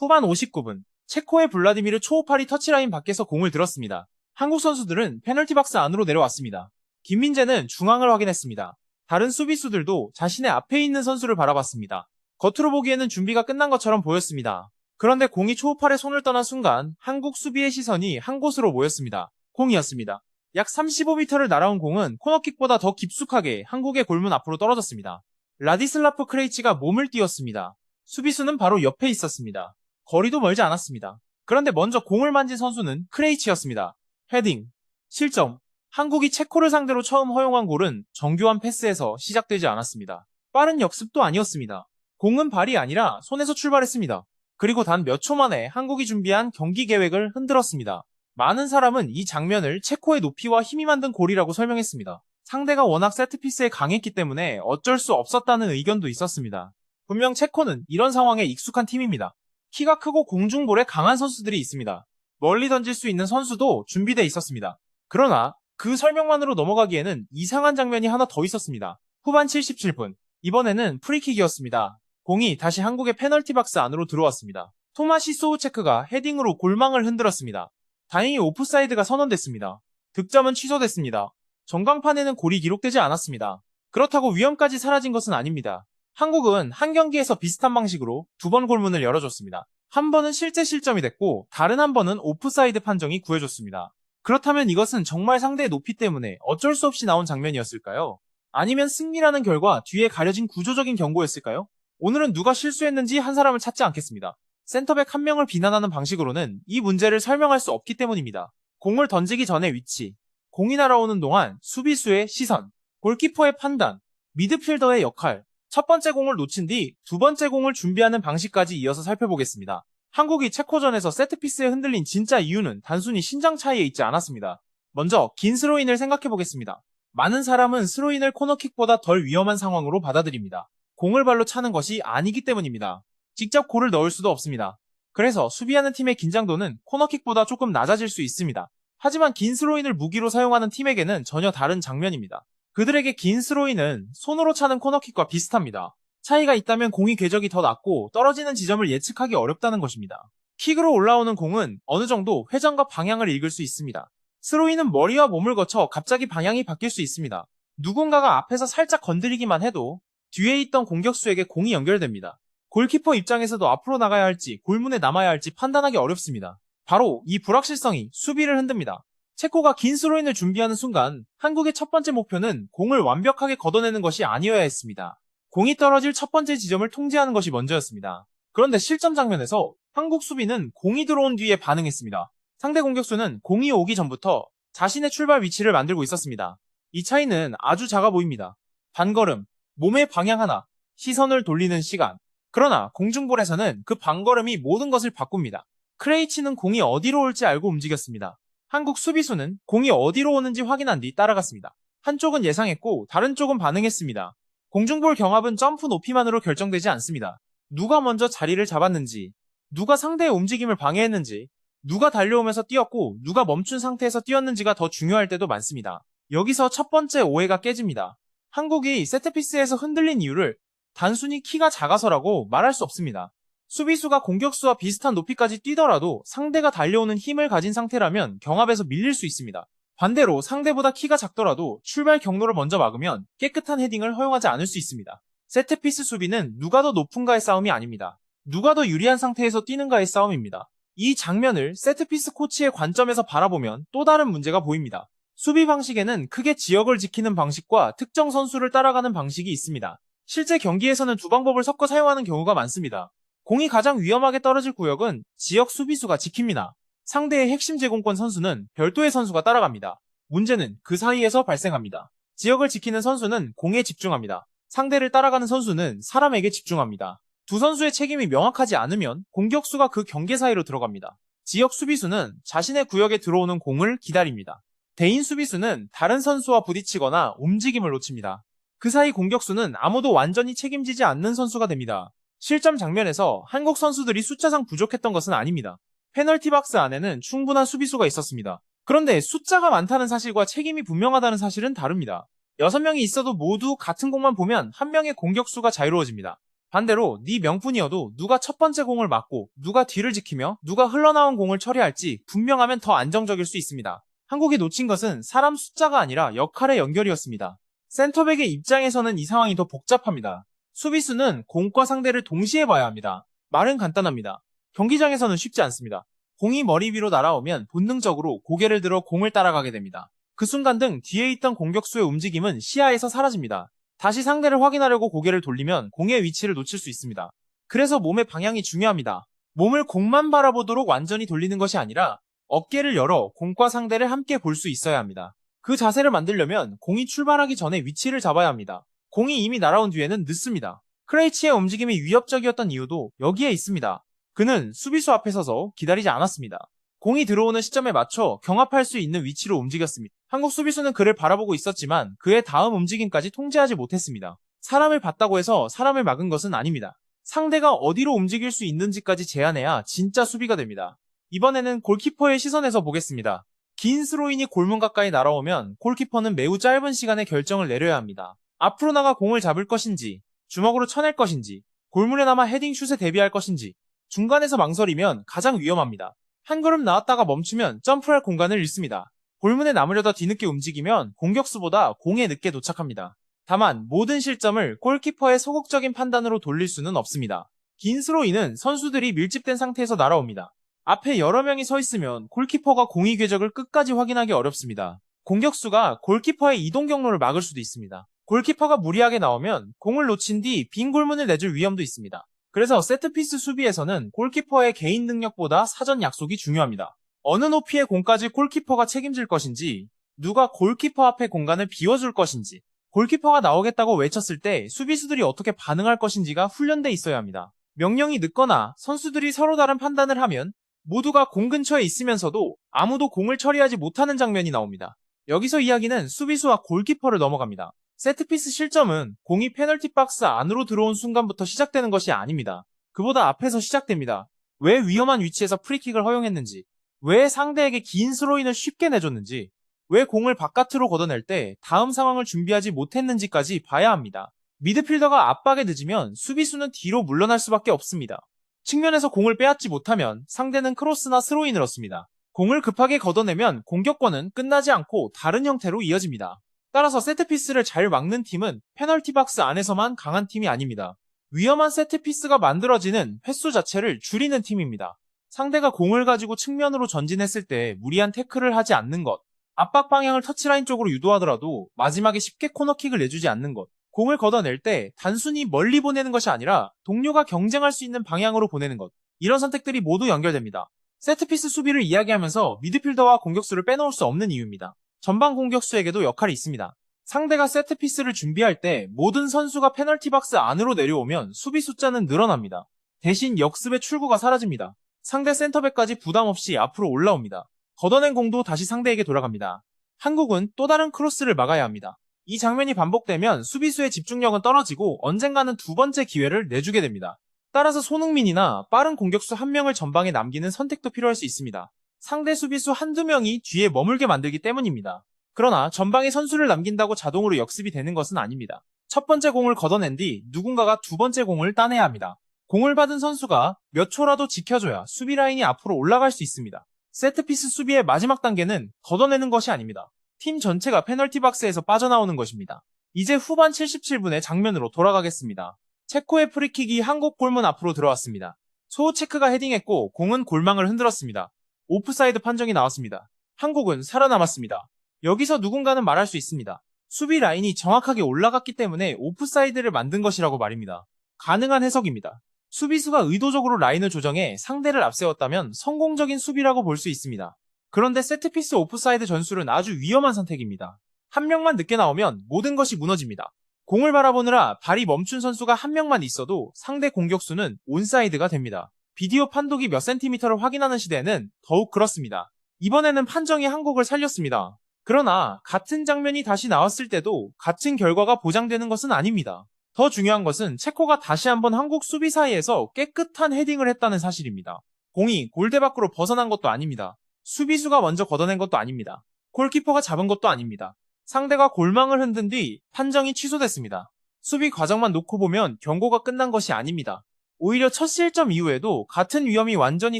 후반 59분, 체코의 블라디미르 초우팔이 터치라인 밖에서 공을 들었습니다. 한국 선수들은 페널티 박스 안으로 내려왔습니다. 김민재는 중앙을 확인했습니다. 다른 수비수들도 자신의 앞에 있는 선수를 바라봤습니다. 겉으로 보기에는 준비가 끝난 것처럼 보였습니다. 그런데 공이 초우팔의 손을 떠난 순간 한국 수비의 시선이 한 곳으로 모였습니다. 공이었습니다. 약 35m를 날아온 공은 코너킥보다 더 깊숙하게 한국의 골문 앞으로 떨어졌습니다. 라디슬라프 크레이치가 몸을 띄웠습니다. 수비수는 바로 옆에 있었습니다. 거리도 멀지 않았습니다. 그런데 먼저 공을 만진 선수는 크레이치였습니다. 헤딩, 실점. 한국이 체코를 상대로 처음 허용한 골은 정교한 패스에서 시작되지 않았습니다. 빠른 역습도 아니었습니다. 공은 발이 아니라 손에서 출발했습니다. 그리고 단 몇 초 만에 한국이 준비한 경기 계획을 흔들었습니다. 많은 사람은 이 장면을 체코의 높이와 힘이 만든 골이라고 설명했습니다. 상대가 워낙 세트피스에 강했기 때문에 어쩔 수 없었다는 의견도 있었습니다. 분명 체코는 이런 상황에 익숙한 팀입니다. 키가 크고 공중볼에 강한 선수들이 있습니다. 멀리 던질 수 있는 선수도 준비되어 있었습니다. 그러나 그 설명만으로 넘어가기에는 이상한 장면이 하나 더 있었습니다. 후반 77분, 이번에는 프리킥이었습니다. 공이 다시 한국의 페널티 박스 안으로 들어왔습니다. 토마시 소우체크가 헤딩으로 골망을 흔들었습니다. 다행히 오프사이드가 선언됐습니다. 득점은 취소됐습니다. 전광판에는 골이 기록되지 않았습니다. 그렇다고 위험까지 사라진 것은 아닙니다. 한국은 한 경기에서 비슷한 방식으로 두 번 골문을 열어줬습니다. 한 번은 실제 실점이 됐고 다른 한 번은 오프사이드 판정이 구해줬습니다. 그렇다면 이것은 정말 상대의 높이 때문에 어쩔 수 없이 나온 장면이었을까요? 아니면 승리라는 결과 뒤에 가려진 구조적인 경고였을까요? 오늘은 누가 실수했는지 한 사람을 찾지 않겠습니다. 센터백 한 명을 비난하는 방식으로는 이 문제를 설명할 수 없기 때문입니다. 공을 던지기 전의 위치, 공이 날아오는 동안 수비수의 시선, 골키퍼의 판단, 미드필더의 역할, 첫 번째 공을 놓친 뒤 두 번째 공을 준비하는 방식까지 이어서 살펴보겠습니다. 한국이 체코전에서 세트피스에 흔들린 진짜 이유는 단순히 신장 차이에 있지 않았습니다. 먼저 긴 스로인을 생각해보겠습니다. 많은 사람은 스로인을 코너킥보다 덜 위험한 상황으로 받아들입니다. 공을 발로 차는 것이 아니기 때문입니다. 직접 골을 넣을 수도 없습니다. 그래서 수비하는 팀의 긴장도는 코너킥보다 조금 낮아질 수 있습니다. 하지만 긴 스로인을 무기로 사용하는 팀에게는 전혀 다른 장면입니다. 그들에게 긴 스로인은 손으로 차는 코너킥과 비슷합니다. 차이가 있다면 공이 궤적이 더 낮고 떨어지는 지점을 예측하기 어렵다는 것입니다. 킥으로 올라오는 공은 어느 정도 회전과 방향을 읽을 수 있습니다. 스로인은 머리와 몸을 거쳐 갑자기 방향이 바뀔 수 있습니다. 누군가가 앞에서 살짝 건드리기만 해도 뒤에 있던 공격수에게 공이 연결됩니다. 골키퍼 입장에서도 앞으로 나가야 할지 골문에 남아야 할지 판단하기 어렵습니다. 바로 이 불확실성이 수비를 흔듭니다. 체코가 긴 스로인을 준비하는 순간 한국의 첫 번째 목표는 공을 완벽하게 걷어내는 것이 아니어야 했습니다. 공이 떨어질 첫 번째 지점을 통제하는 것이 먼저였습니다. 그런데 실점 장면에서 한국 수비는 공이 들어온 뒤에 반응했습니다. 상대 공격수는 공이 오기 전부터 자신의 출발 위치를 만들고 있었습니다. 이 차이는 아주 작아 보입니다. 반걸음, 몸의 방향 하나, 시선을 돌리는 시간. 그러나 공중볼에서는 그 반걸음이 모든 것을 바꿉니다. 크레이치는 공이 어디로 올지 알고 움직였습니다. 한국 수비수는 공이 어디로 오는지 확인한 뒤 따라갔습니다. 한쪽은 예상했고 다른 쪽은 반응했습니다. 공중볼 경합은 점프 높이만으로 결정되지 않습니다. 누가 먼저 자리를 잡았는지, 누가 상대의 움직임을 방해했는지, 누가 달려오면서 뛰었고 누가 멈춘 상태에서 뛰었는지가 더 중요할 때도 많습니다. 여기서 첫 번째 오해가 깨집니다. 한국이 세트피스에서 흔들린 이유를 단순히 키가 작아서라고 말할 수 없습니다. 수비수가 공격수와 비슷한 높이까지 뛰더라도 상대가 달려오는 힘을 가진 상태라면 경합에서 밀릴 수 있습니다. 반대로 상대보다 키가 작더라도 출발 경로를 먼저 막으면 깨끗한 헤딩을 허용하지 않을 수 있습니다. 세트피스 수비는 누가 더 높은가의 싸움이 아닙니다. 누가 더 유리한 상태에서 뛰는가의 싸움입니다. 이 장면을 세트피스 코치의 관점에서 바라보면 또 다른 문제가 보입니다. 수비 방식에는 크게 지역을 지키는 방식과 특정 선수를 따라가는 방식이 있습니다. 실제 경기에서는 두 방법을 섞어 사용하는 경우가 많습니다. 공이 가장 위험하게 떨어질 구역은 지역 수비수가 지킵니다. 상대의 핵심 제공권 선수는 별도의 선수가 따라갑니다. 문제는 그 사이에서 발생합니다. 지역을 지키는 선수는 공에 집중합니다. 상대를 따라가는 선수는 사람에게 집중합니다. 두 선수의 책임이 명확하지 않으면 공격수가 그 경계 사이로 들어갑니다. 지역 수비수는 자신의 구역에 들어오는 공을 기다립니다. 대인 수비수는 다른 선수와 부딪히거나 움직임을 놓칩니다. 그 사이 공격수는 아무도 완전히 책임지지 않는 선수가 됩니다. 실점 장면에서 한국 선수들이 숫자상 부족했던 것은 아닙니다. 페널티 박스 안에는 충분한 수비수가 있었습니다. 그런데 숫자가 많다는 사실과 책임이 분명하다는 사실은 다릅니다. 6명이 있어도 모두 같은 공만 보면 한 명의 공격수가 자유로워집니다. 반대로 네 명분이어도 누가 첫 번째 공을 맞고 누가 뒤를 지키며 누가 흘러나온 공을 처리할지 분명하면 더 안정적일 수 있습니다. 한국이 놓친 것은 사람 숫자가 아니라 역할의 연결이었습니다. 센터백의 입장에서는 이 상황이 더 복잡합니다. 수비수는 공과 상대를 동시에 봐야 합니다. 말은 간단합니다. 경기장에서는 쉽지 않습니다. 공이 머리 위로 날아오면 본능적으로 고개를 들어 공을 따라가게 됩니다. 그 순간 등 뒤에 있던 공격수의 움직임은 시야에서 사라집니다. 다시 상대를 확인하려고 고개를 돌리면 공의 위치를 놓칠 수 있습니다. 그래서 몸의 방향이 중요합니다. 몸을 공만 바라보도록 완전히 돌리는 것이 아니라 어깨를 열어 공과 상대를 함께 볼 수 있어야 합니다. 그 자세를 만들려면 공이 출발하기 전에 위치를 잡아야 합니다. 공이 이미 날아온 뒤에는 늦습니다. 크레이치의 움직임이 위협적이었던 이유도 여기에 있습니다. 그는 수비수 앞에 서서 기다리지 않았습니다. 공이 들어오는 시점에 맞춰 경합할 수 있는 위치로 움직였습니다. 한국 수비수는 그를 바라보고 있었지만 그의 다음 움직임까지 통제하지 못했습니다. 사람을 봤다고 해서 사람을 막은 것은 아닙니다. 상대가 어디로 움직일 수 있는지까지 제한해야 진짜 수비가 됩니다. 이번에는 골키퍼의 시선에서 보겠습니다. 긴 스로인이 골문 가까이 날아오면 골키퍼는 매우 짧은 시간에 결정을 내려야 합니다. 앞으로 나가 공을 잡을 것인지, 주먹으로 쳐낼 것인지, 골문에 남아 헤딩 슛에 대비할 것인지, 중간에서 망설이면 가장 위험합니다. 한 걸음 나왔다가 멈추면 점프할 공간을 잃습니다. 골문에 남으려다 뒤늦게 움직이면 공격수보다 공에 늦게 도착합니다. 다만 모든 실점을 골키퍼의 소극적인 판단으로 돌릴 수는 없습니다. 긴 스로인은 선수들이 밀집된 상태에서 날아옵니다. 앞에 여러 명이 서 있으면 골키퍼가 공의 궤적을 끝까지 확인하기 어렵습니다. 공격수가 골키퍼의 이동 경로를 막을 수도 있습니다. 골키퍼가 무리하게 나오면 공을 놓친 뒤 빈 골문을 내줄 위험도 있습니다. 그래서 세트피스 수비에서는 골키퍼의 개인 능력보다 사전 약속이 중요합니다. 어느 높이의 공까지 골키퍼가 책임질 것인지, 누가 골키퍼 앞에 공간을 비워줄 것인지, 골키퍼가 나오겠다고 외쳤을 때 수비수들이 어떻게 반응할 것인지가 훈련돼 있어야 합니다. 명령이 늦거나 선수들이 서로 다른 판단을 하면 모두가 공 근처에 있으면서도 아무도 공을 처리하지 못하는 장면이 나옵니다. 여기서 이야기는 수비수와 골키퍼를 넘어갑니다. 세트피스 실점은 공이 페널티 박스 안으로 들어온 순간부터 시작되는 것이 아닙니다. 그보다 앞에서 시작됩니다. 왜 위험한 위치에서 프리킥을 허용했는지, 왜 상대에게 긴 스로인을 쉽게 내줬는지, 왜 공을 바깥으로 걷어낼 때 다음 상황을 준비하지 못했는지까지 봐야 합니다. 미드필더가 압박에 늦으면 수비수는 뒤로 물러날 수밖에 없습니다. 측면에서 공을 빼앗지 못하면 상대는 크로스나 스로인을 얻습니다. 공을 급하게 걷어내면 공격권은 끝나지 않고 다른 형태로 이어집니다. 따라서 세트피스를 잘 막는 팀은 페널티 박스 안에서만 강한 팀이 아닙니다. 위험한 세트피스가 만들어지는 횟수 자체를 줄이는 팀입니다. 상대가 공을 가지고 측면으로 전진했을 때 무리한 태클을 하지 않는 것, 압박 방향을 터치라인 쪽으로 유도하더라도 마지막에 쉽게 코너킥을 내주지 않는 것, 공을 걷어낼 때 단순히 멀리 보내는 것이 아니라 동료가 경쟁할 수 있는 방향으로 보내는 것, 이런 선택들이 모두 연결됩니다. 세트피스 수비를 이야기하면서 미드필더와 공격수를 빼놓을 수 없는 이유입니다. 전방 공격수에게도 역할이 있습니다. 상대가 세트피스를 준비할 때 모든 선수가 페널티 박스 안으로 내려오면 수비 숫자는 늘어납니다. 대신 역습의 출구가 사라집니다. 상대 센터백까지 부담 없이 앞으로 올라옵니다. 걷어낸 공도 다시 상대에게 돌아갑니다. 한국은 또 다른 크로스를 막아야 합니다. 이 장면이 반복되면 수비수의 집중력은 떨어지고 언젠가는 두 번째 기회를 내주게 됩니다. 따라서 손흥민이나 빠른 공격수 한 명을 전방에 남기는 선택도 필요할 수 있습니다. 상대 수비수 한두 명이 뒤에 머물게 만들기 때문입니다. 그러나 전방에 선수를 남긴다고 자동으로 역습이 되는 것은 아닙니다. 첫 번째 공을 걷어낸 뒤 누군가가 두 번째 공을 따내야 합니다. 공을 받은 선수가 몇 초라도 지켜줘야 수비 라인이 앞으로 올라갈 수 있습니다. 세트피스 수비의 마지막 단계는 걷어내는 것이 아닙니다. 팀 전체가 페널티 박스에서 빠져나오는 것입니다. 이제 후반 77분의 장면으로 돌아가겠습니다. 체코의 프리킥이 한국 골문 앞으로 들어왔습니다. 소우체크가 헤딩했고 공은 골망을 흔들었습니다. 오프사이드 판정이 나왔습니다. 한국은 살아남았습니다. 여기서 누군가는 말할 수 있습니다. 수비 라인이 정확하게 올라갔기 때문에 오프사이드를 만든 것이라고 말입니다. 가능한 해석입니다. 수비수가 의도적으로 라인을 조정해 상대를 앞세웠다면 성공적인 수비라고 볼 수 있습니다. 그런데 세트피스 오프사이드 전술은 아주 위험한 선택입니다. 한 명만 늦게 나오면 모든 것이 무너집니다. 공을 바라보느라 발이 멈춘 선수가 한 명만 있어도 상대 공격수는 온사이드가 됩니다. 비디오 판독이 몇 센티미터를 확인하는 시대에는 더욱 그렇습니다. 이번에는 판정이 한국을 살렸습니다. 그러나 같은 장면이 다시 나왔을 때도 같은 결과가 보장되는 것은 아닙니다. 더 중요한 것은 체코가 다시 한번 한국 수비 사이에서 깨끗한 헤딩을 했다는 사실입니다. 공이 골대 밖으로 벗어난 것도 아닙니다. 수비수가 먼저 걷어낸 것도 아닙니다. 골키퍼가 잡은 것도 아닙니다. 상대가 골망을 흔든 뒤 판정이 취소됐습니다. 수비 과정만 놓고 보면 경고가 끝난 것이 아닙니다. 오히려 첫 실점 이후에도 같은 위험이 완전히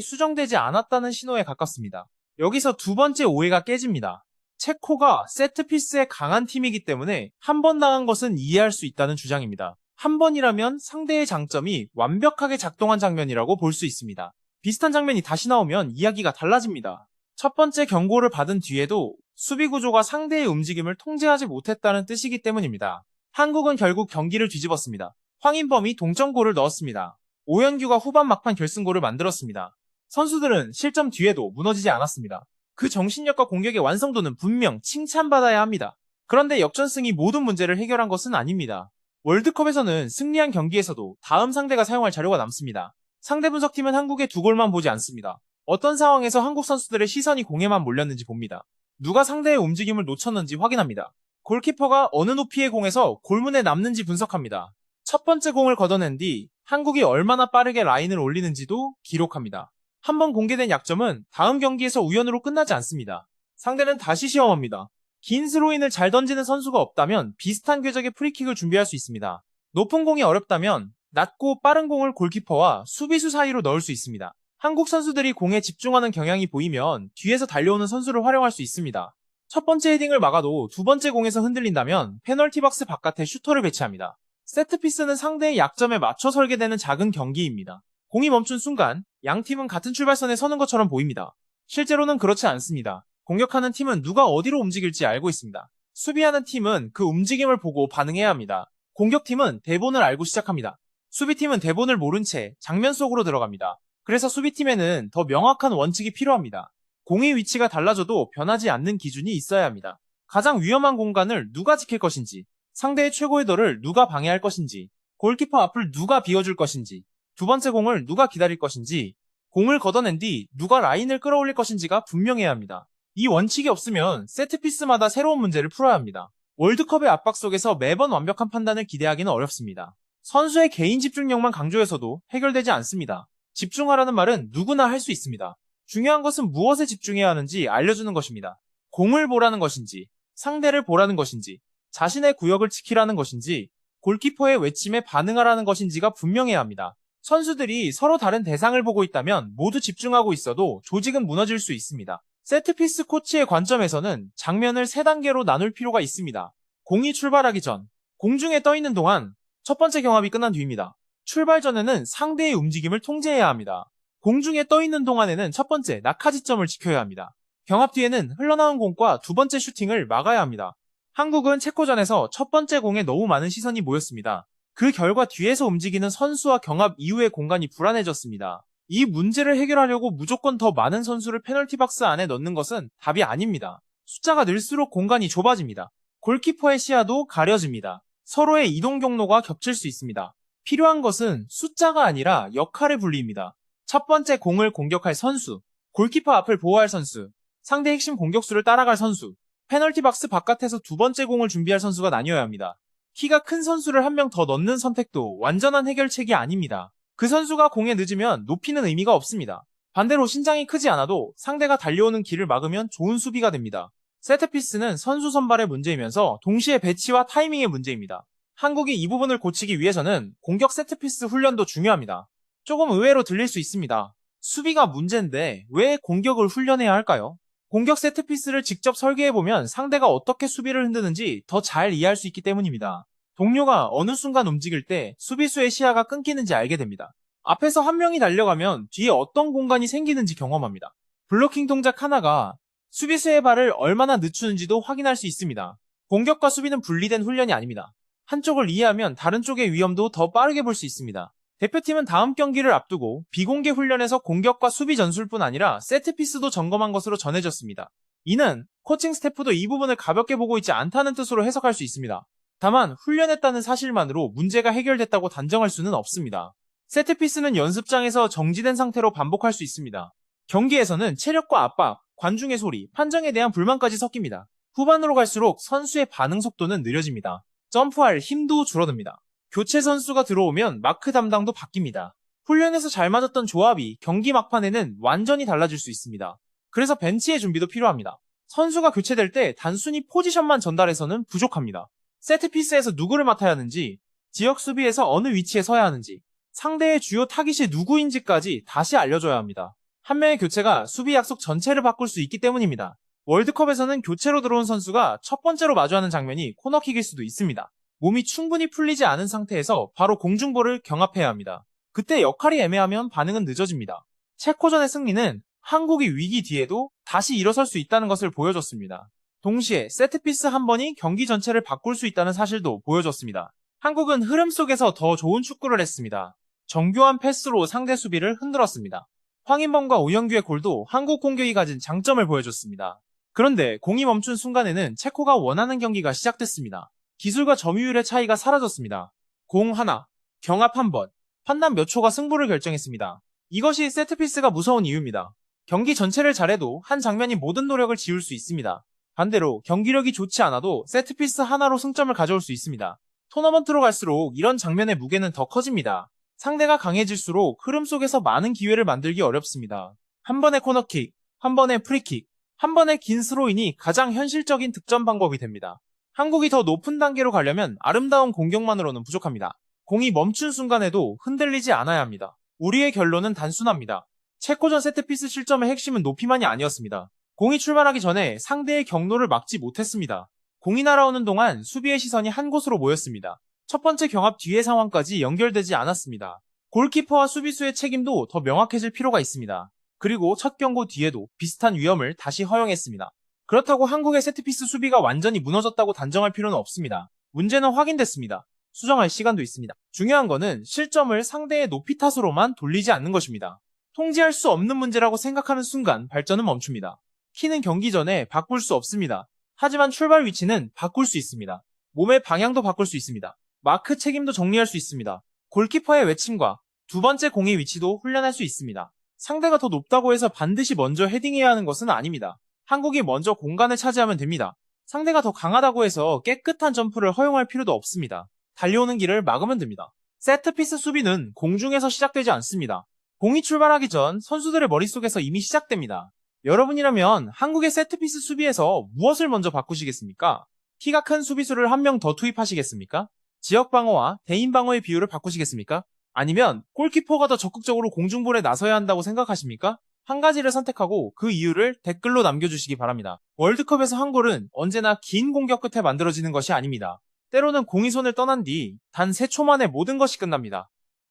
수정되지 않았다는 신호에 가깝습니다. 여기서 두 번째 오해가 깨집니다. 체코가 세트피스에 강한 팀이기 때문에 한 번 당한 것은 이해할 수 있다는 주장입니다. 한 번이라면 상대의 장점이 완벽하게 작동한 장면이라고 볼 수 있습니다. 비슷한 장면이 다시 나오면 이야기가 달라집니다. 첫 번째 경고를 받은 뒤에도 수비 구조가 상대의 움직임을 통제하지 못했다는 뜻이기 때문입니다. 한국은 결국 경기를 뒤집었습니다. 황인범이 동점골을 넣었습니다. 오현규가 후반 막판 결승골을 만들었습니다. 선수들은 실점 뒤에도 무너지지 않았습니다. 그 정신력과 공격의 완성도는 분명 칭찬받아야 합니다. 그런데 역전승이 모든 문제를 해결한 것은 아닙니다. 월드컵에서는 승리한 경기에서도 다음 상대가 사용할 자료가 남습니다. 상대 분석팀은 한국의 두 골만 보지 않습니다. 어떤 상황에서 한국 선수들의 시선이 공에만 몰렸는지 봅니다. 누가 상대의 움직임을 놓쳤는지 확인합니다. 골키퍼가 어느 높이의 공에서 골문에 남는지 분석합니다. 첫 번째 공을 걷어낸 뒤 한국이 얼마나 빠르게 라인을 올리는지도 기록합니다. 한번 공개된 약점은 다음 경기에서 우연으로 끝나지 않습니다. 상대는 다시 시험합니다. 긴 스로인을 잘 던지는 선수가 없다면 비슷한 궤적의 프리킥을 준비할 수 있습니다. 높은 공이 어렵다면 낮고 빠른 공을 골키퍼와 수비수 사이로 넣을 수 있습니다. 한국 선수들이 공에 집중하는 경향이 보이면 뒤에서 달려오는 선수를 활용할 수 있습니다. 첫 번째 헤딩을 막아도 두 번째 공에서 흔들린다면 페널티 박스 바깥에 슈터를 배치합니다. 세트피스는 상대의 약점에 맞춰 설계되는 작은 경기입니다. 공이 멈춘 순간 양 팀은 같은 출발선에 서는 것처럼 보입니다. 실제로는 그렇지 않습니다. 공격하는 팀은 누가 어디로 움직일지 알고 있습니다. 수비하는 팀은 그 움직임을 보고 반응해야 합니다. 공격팀은 대본을 알고 시작합니다. 수비팀은 대본을 모른 채 장면 속으로 들어갑니다. 그래서 수비팀에는 더 명확한 원칙이 필요합니다. 공의 위치가 달라져도 변하지 않는 기준이 있어야 합니다. 가장 위험한 공간을 누가 지킬 것인지, 상대의 최고의 덜을 누가 방해할 것인지, 골키퍼 앞을 누가 비워줄 것인지, 두 번째 공을 누가 기다릴 것인지, 공을 걷어낸 뒤 누가 라인을 끌어올릴 것인지가 분명해야 합니다. 이 원칙이 없으면 세트피스마다 새로운 문제를 풀어야 합니다. 월드컵의 압박 속에서 매번 완벽한 판단을 기대하기는 어렵습니다. 선수의 개인 집중력만 강조해서도 해결되지 않습니다. 집중하라는 말은 누구나 할 수 있습니다. 중요한 것은 무엇에 집중해야 하는지 알려주는 것입니다. 공을 보라는 것인지, 상대를 보라는 것인지, 자신의 구역을 지키라는 것인지, 골키퍼의 외침에 반응하라는 것인지가 분명해야 합니다. 선수들이 서로 다른 대상을 보고 있다면 모두 집중하고 있어도 조직은 무너질 수 있습니다. 세트피스 코치의 관점에서는 장면을 3단계로 나눌 필요가 있습니다. 공이 출발하기 전, 공중에 떠있는 동안 첫 번째 경합이 끝난 뒤입니다. 출발 전에는 상대의 움직임을 통제해야 합니다. 공중에 떠있는 동안에는 첫 번째 낙하지점을 지켜야 합니다. 경합 뒤에는 흘러나온 공과 두 번째 슈팅을 막아야 합니다. 한국은 체코전에서 첫 번째 공에 너무 많은 시선이 모였습니다. 그 결과 뒤에서 움직이는 선수와 경합 이후의 공간이 불안해졌습니다. 이 문제를 해결하려고 무조건 더 많은 선수를 페널티 박스 안에 넣는 것은 답이 아닙니다. 숫자가 늘수록 공간이 좁아집니다. 골키퍼의 시야도 가려집니다. 서로의 이동 경로가 겹칠 수 있습니다. 필요한 것은 숫자가 아니라 역할의 분리입니다. 첫 번째 공을 공격할 선수, 골키퍼 앞을 보호할 선수, 상대 핵심 공격수를 따라갈 선수, 페널티 박스 바깥에서 두 번째 공을 준비할 선수가 나뉘어야 합니다. 키가 큰 선수를 한 명 더 넣는 선택도 완전한 해결책이 아닙니다. 그 선수가 공에 늦으면 높이는 의미가 없습니다. 반대로 신장이 크지 않아도 상대가 달려오는 길을 막으면 좋은 수비가 됩니다. 세트피스는 선수 선발의 문제이면서 동시에 배치와 타이밍의 문제입니다. 한국이 이 부분을 고치기 위해서는 공격 세트피스 훈련도 중요합니다. 조금 의외로 들릴 수 있습니다. 수비가 문제인데 왜 공격을 훈련해야 할까요? 공격 세트피스를 직접 설계해보면 상대가 어떻게 수비를 흔드는지 더 잘 이해할 수 있기 때문입니다. 동료가 어느 순간 움직일 때 수비수의 시야가 끊기는지 알게 됩니다. 앞에서 한 명이 달려가면 뒤에 어떤 공간이 생기는지 경험합니다. 블로킹 동작 하나가 수비수의 발을 얼마나 늦추는지도 확인할 수 있습니다. 공격과 수비는 분리된 훈련이 아닙니다. 한쪽을 이해하면 다른 쪽의 위험도 더 빠르게 볼 수 있습니다. 대표팀은 다음 경기를 앞두고 비공개 훈련에서 공격과 수비 전술뿐 아니라 세트피스도 점검한 것으로 전해졌습니다. 이는 코칭 스태프도 이 부분을 가볍게 보고 있지 않다는 뜻으로 해석할 수 있습니다. 다만 훈련했다는 사실만으로 문제가 해결됐다고 단정할 수는 없습니다. 세트피스는 연습장에서 정지된 상태로 반복할 수 있습니다. 경기에서는 체력과 압박, 관중의 소리, 판정에 대한 불만까지 섞입니다. 후반으로 갈수록 선수의 반응 속도는 느려집니다. 점프할 힘도 줄어듭니다. 교체 선수가 들어오면 마크 담당도 바뀝니다. 훈련에서 잘 맞았던 조합이 경기 막판에는 완전히 달라질 수 있습니다. 그래서 벤치의 준비도 필요합니다. 선수가 교체될 때 단순히 포지션만 전달해서는 부족합니다. 세트피스에서 누구를 맡아야 하는지, 지역 수비에서 어느 위치에 서야 하는지, 상대의 주요 타깃이 누구인지까지 다시 알려줘야 합니다. 한 명의 교체가 수비 약속 전체를 바꿀 수 있기 때문입니다. 월드컵에서는 교체로 들어온 선수가 첫 번째로 마주하는 장면이 코너킥일 수도 있습니다. 몸이 충분히 풀리지 않은 상태에서 바로 공중볼을 경합해야 합니다. 그때 역할이 애매하면 반응은 늦어집니다. 체코전의 승리는 한국이 위기 뒤에도 다시 일어설 수 있다는 것을 보여줬습니다. 동시에 세트피스 한 번이 경기 전체를 바꿀 수 있다는 사실도 보여줬습니다. 한국은 흐름 속에서 더 좋은 축구를 했습니다. 정교한 패스로 상대 수비를 흔들었습니다. 황인범과 오영규의 골도 한국 공격이 가진 장점을 보여줬습니다. 그런데 공이 멈춘 순간에는 체코가 원하는 경기가 시작됐습니다. 기술과 점유율의 차이가 사라졌습니다. 공 하나, 경합 한 번, 판단 몇 초가 승부를 결정했습니다. 이것이 세트피스가 무서운 이유입니다. 경기 전체를 잘해도 한 장면이 모든 노력을 지울 수 있습니다. 반대로 경기력이 좋지 않아도 세트피스 하나로 승점을 가져올 수 있습니다. 토너먼트로 갈수록 이런 장면의 무게는 더 커집니다. 상대가 강해질수록 흐름 속에서 많은 기회를 만들기 어렵습니다. 한 번의 코너킥, 한 번의 프리킥, 한 번의 긴 스로인이 가장 현실적인 득점 방법이 됩니다. 한국이 더 높은 단계로 가려면 아름다운 공격만으로는 부족합니다. 공이 멈춘 순간에도 흔들리지 않아야 합니다. 우리의 결론은 단순합니다. 체코전 세트피스 실점의 핵심은 높이만이 아니었습니다. 공이 출발하기 전에 상대의 경로를 막지 못했습니다. 공이 날아오는 동안 수비의 시선이 한 곳으로 모였습니다. 첫 번째 경합 뒤의 상황까지 연결되지 않았습니다. 골키퍼와 수비수의 책임도 더 명확해질 필요가 있습니다. 그리고 첫 경고 뒤에도 비슷한 위험을 다시 허용했습니다. 그렇다고 한국의 세트피스 수비가 완전히 무너졌다고 단정할 필요는 없습니다. 문제는 확인됐습니다. 수정할 시간도 있습니다. 중요한 거는 실점을 상대의 높이 탓으로만 돌리지 않는 것입니다. 통제할 수 없는 문제라고 생각하는 순간 발전은 멈춥니다. 키는 경기 전에 바꿀 수 없습니다. 하지만 출발 위치는 바꿀 수 있습니다. 몸의 방향도 바꿀 수 있습니다. 마크 책임도 정리할 수 있습니다. 골키퍼의 외침과 두 번째 공의 위치도 훈련할 수 있습니다. 상대가 더 높다고 해서 반드시 먼저 헤딩해야 하는 것은 아닙니다. 한국이 먼저 공간을 차지하면 됩니다. 상대가 더 강하다고 해서 깨끗한 점프를 허용할 필요도 없습니다. 달려오는 길을 막으면 됩니다. 세트피스 수비는 공중에서 시작되지 않습니다. 공이 출발하기 전 선수들의 머릿속에서 이미 시작됩니다. 여러분이라면 한국의 세트피스 수비에서 무엇을 먼저 바꾸시겠습니까? 키가 큰 수비수를 한 명 더 투입하시겠습니까? 지역 방어와 대인 방어의 비율을 바꾸시겠습니까? 아니면 골키퍼가 더 적극적으로 공중볼에 나서야 한다고 생각하십니까? 한 가지를 선택하고 그 이유를 댓글로 남겨주시기 바랍니다. 월드컵에서 한 골은 언제나 긴 공격 끝에 만들어지는 것이 아닙니다. 때로는 공이 손을 떠난 뒤 단 3초 만에 모든 것이 끝납니다.